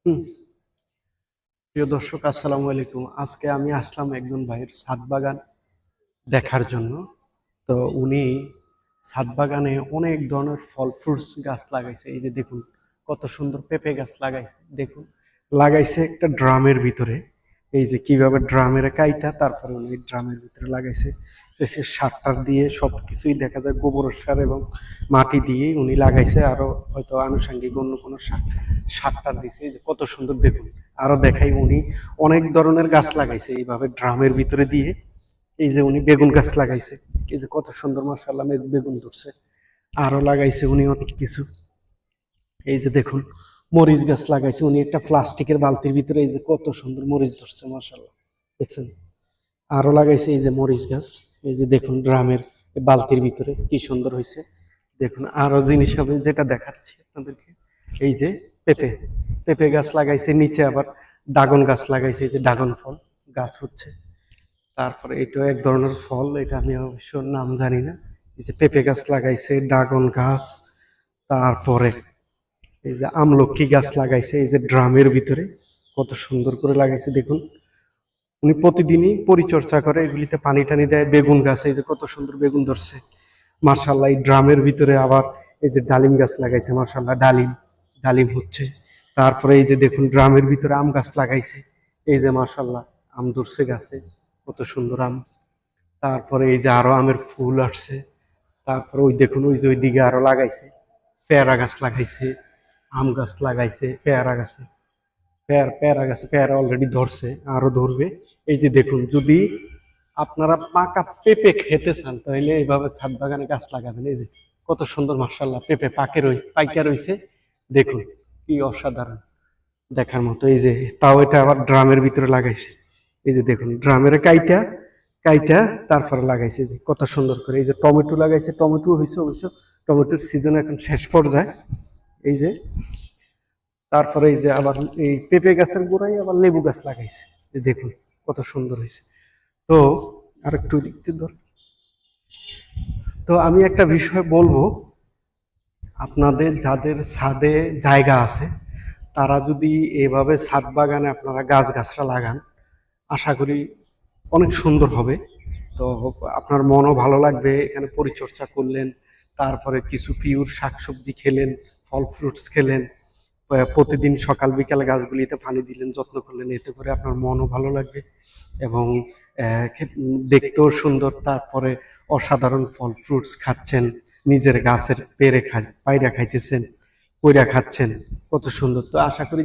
হুম, প্রিয় দর্শক আসসালামু আলাইকুম। আজকে আমি আসলাম একজন ভাইয়ের ছাদ বাগান দেখার জন্য। তো উনি ছাদ বাগানে অনেক ধরনের ফল ফ্রুটস গাছ লাগাইছে। এই যে দেখুন কত সুন্দর পেঁপে গাছ লাগাইছে। দেখুন লাগাইছে একটা ড্রামের ভিতরে। এই যে কিভাবে ড্রামের কাইটা তারপরে উনি ড্রামের ভিতরে লাগাইছে। সে সার দিয়ে সবকিছুই দেখা যায় গোবর সার এবং মাটি দিয়ে উনি লাগাইছে। আরো হয়তো আনুষঙ্গিক অন্য কোনো সার দিছে। এই যে কত সুন্দর দেখুন। আরো দেখাই উনি অনেক ধরনের গাছ লাগাইছে এইভাবে ড্রামের ভিতরে দিয়ে। এই যে উনি বেগুন গাছ লাগাইছে। এই যে কত সুন্দর মাশাআল্লাহ বেগুন ধরছে। আরো লাগাইছে উনি অনেক কিছু। এই যে দেখুন মরিচ গাছ লাগাইছে উনি একটা প্লাস্টিকের বালতির ভিতরে। এই যে কত সুন্দর মরিচ ধরছে মাশাআল্লাহ, দেখছেন? আরো লাগাইছে এই যে মরিচ গাছ। এই যে দেখুন ড্রামের বালতির ভিতরে কি সুন্দর হয়েছে। দেখুন আরো জিনিস হবে যেটা দেখাচ্ছি আপনাদেরকে। এই যে পেঁপে পেঁপে গাছ লাগাইছে, নিচে আবার ড্রাগন গাছ লাগাইছে। এই যে ড্রাগন ফল গাছ হচ্ছে। তারপরে এটা এক ধরনের ফল, এটা আমি অবশ্য নাম জানি না। এই যে পেঁপে গাছ লাগাইছে, ড্রাগন গাছ, তারপরে এই যে আমলকি গাছ লাগাইছে এই যে ড্রামের ভিতরে। কত সুন্দর করে লাগাইছে দেখুন। উনি প্রতিদিনই পরিচর্যা করে, এগুলিতে পানি টানি দেয়। বেগুন গাছ এই যে কত সুন্দর বেগুন ধরছে মাশাআল্লাহ। এই ড্রামের ভিতরে আবার এই যে ডালিম গাছ লাগাইছে মাশাআল্লাহ, ডালিম ডালিম হচ্ছে। তারপরে এই যে দেখুন ড্রামের ভিতরে আম গাছ লাগাইছে। এই যে মাশাআল্লাহ আম ধরছে গাছে, কত সুন্দর আম। তারপরে এই যে আরো আমের ফুল আসছে। তারপরে ওই দেখুন ওই যে ওইদিকে আরো লাগাইছে পেয়ারা গাছ লাগাইছে, আম গাছ লাগাইছে, পেয়ারা গাছে পেয়ারা গাছে পেয়ারা অলরেডি ধরছে, আরো ধরবে। এই যে দেখুন যদি আপনারা পাকা পেঁপে খেতে চান তাহলে এইভাবে ছাদ বাগানে গাছ লাগাবেন। এই যে কত সুন্দর মাশাআল্লাহ পেঁপে পাইকা রয়েছে। দেখুন কি অসাধারণ দেখার মতো। এই যে তাও এটা আবার ড্রামের ভিতরে লাগাইছে। এই যে দেখুন ড্রামের কাইটা কাইটা তারপরে লাগাইছে যে কত সুন্দর করে। এই যে টমেটো লাগাইছে, টমেটো হয়েছে অবশ্য, টমেটোর সিজন এখন শেষ পর্যায়ে। এই যে তারপরে এই যে আবার এই পেঁপে গাছের গোড়ায় আবার লেবু গাছ লাগাইছে। এই দেখুন কত সুন্দর হয়েছে। তো আরেকটু দেখতে ধর। তো আমি একটা বিষয় বলবো, আপনাদের যাদের ছাদে জায়গা আছে তারা যদি এভাবে ছাদ বাগানে আপনারা গাছগাছরা লাগান, আশা করি অনেক সুন্দর হবে। তো আপনার মনও ভালো লাগবে, এখানে পরিচর্যা করলেন, তারপরে কিছু পিওর শাকসবজি খেলেন, ফল ফ্রুটস খেলেন, প্রতিদিন সকাল বিকাল গাছগুলিতে পানি দিলেন, যত্ন করলেন, এতে করে আপনার মনও ভালো লাগবে এবং দেখতেও সুন্দর। তারপরে অসাধারণ ফল ফ্রুটস খাচ্ছেন, নিজের গাছের পায়রা খাইতেছেন, কইরা খাচ্ছেন, কত সুন্দর। তো আশা করি